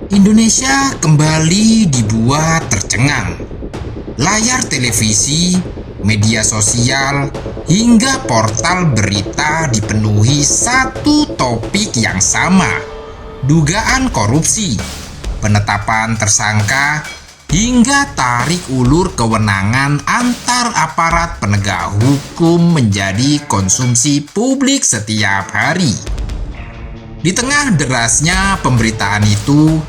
Indonesia kembali dibuat tercengang. Layar televisi, media sosial, hingga portal berita dipenuhi satu topik yang sama: dugaan korupsi, penetapan tersangka, hingga tarik ulur kewenangan antar aparat penegak hukum menjadi konsumsi publik setiap hari. Di tengah derasnya pemberitaan itu,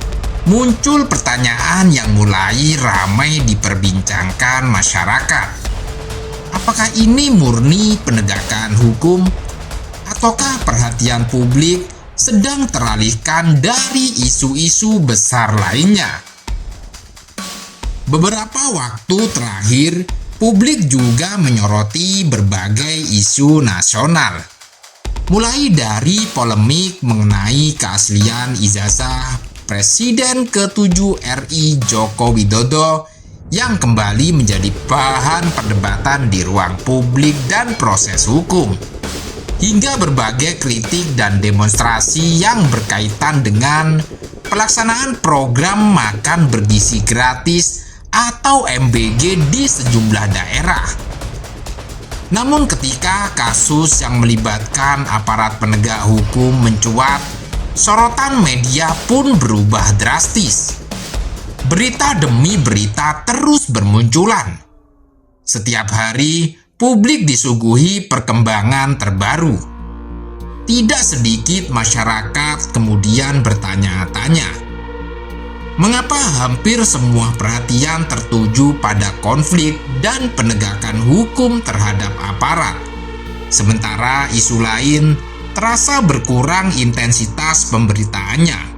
muncul pertanyaan yang mulai ramai diperbincangkan masyarakat. Apakah ini murni penegakan hukum, ataukah perhatian publik sedang teralihkan dari isu-isu besar lainnya? Beberapa waktu terakhir, publik juga menyoroti berbagai isu nasional. Mulai dari polemik mengenai keaslian ijazah Presiden ke-7 RI Joko Widodo yang kembali menjadi bahan perdebatan di ruang publik dan proses hukum, hingga berbagai kritik dan demonstrasi yang berkaitan dengan pelaksanaan program makan bergizi gratis atau MBG di sejumlah daerah. Namun ketika kasus yang melibatkan aparat penegak hukum mencuat, sorotan media pun berubah drastis. Berita demi berita terus bermunculan. Setiap hari, publik disuguhi perkembangan terbaru. Tidak sedikit masyarakat kemudian bertanya-tanya, mengapa hampir semua perhatian tertuju pada konflik dan penegakan hukum terhadap aparat, sementara isu lain terasa berkurang intensitas pemberitaannya.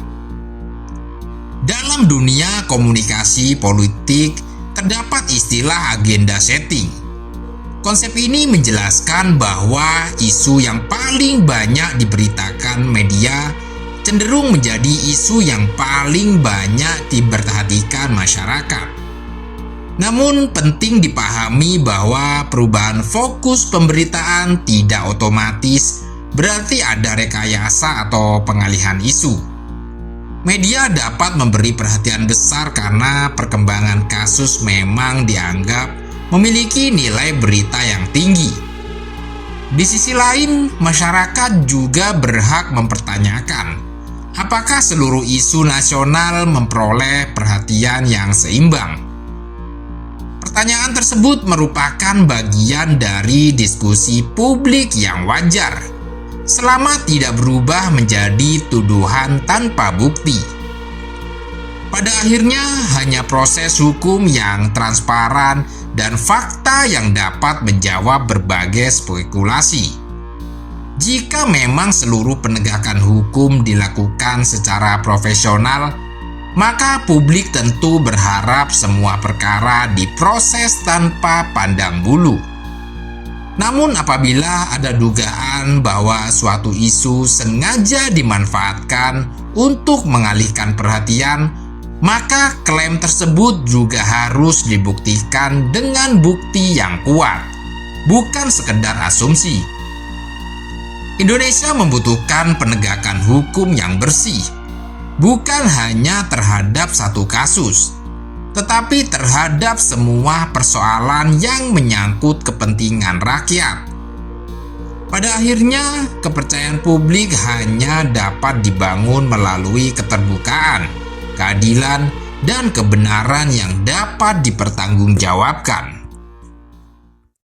Dalam dunia komunikasi politik, terdapat istilah agenda setting. Konsep ini menjelaskan bahwa isu yang paling banyak diberitakan media cenderung menjadi isu yang paling banyak diperhatikan masyarakat. Namun penting dipahami bahwa perubahan fokus pemberitaan tidak otomatis berarti ada rekayasa atau pengalihan isu. Media dapat memberi perhatian besar karena perkembangan kasus memang dianggap memiliki nilai berita yang tinggi. Di sisi lain, masyarakat juga berhak mempertanyakan apakah seluruh isu nasional memperoleh perhatian yang seimbang. Pertanyaan tersebut merupakan bagian dari diskusi publik yang wajar, selama tidak berubah menjadi tuduhan tanpa bukti. Pada akhirnya, hanya proses hukum yang transparan dan fakta yang dapat menjawab berbagai spekulasi. Jika memang seluruh penegakan hukum dilakukan secara profesional, maka publik tentu berharap semua perkara diproses tanpa pandang bulu. Namun apabila ada dugaan bahwa suatu isu sengaja dimanfaatkan untuk mengalihkan perhatian, maka klaim tersebut juga harus dibuktikan dengan bukti yang kuat, bukan sekedar asumsi. Indonesia membutuhkan penegakan hukum yang bersih, bukan hanya terhadap satu kasus, tetapi terhadap semua persoalan yang menyangkut kepentingan rakyat. Pada akhirnya, kepercayaan publik hanya dapat dibangun melalui keterbukaan, keadilan, dan kebenaran yang dapat dipertanggungjawabkan.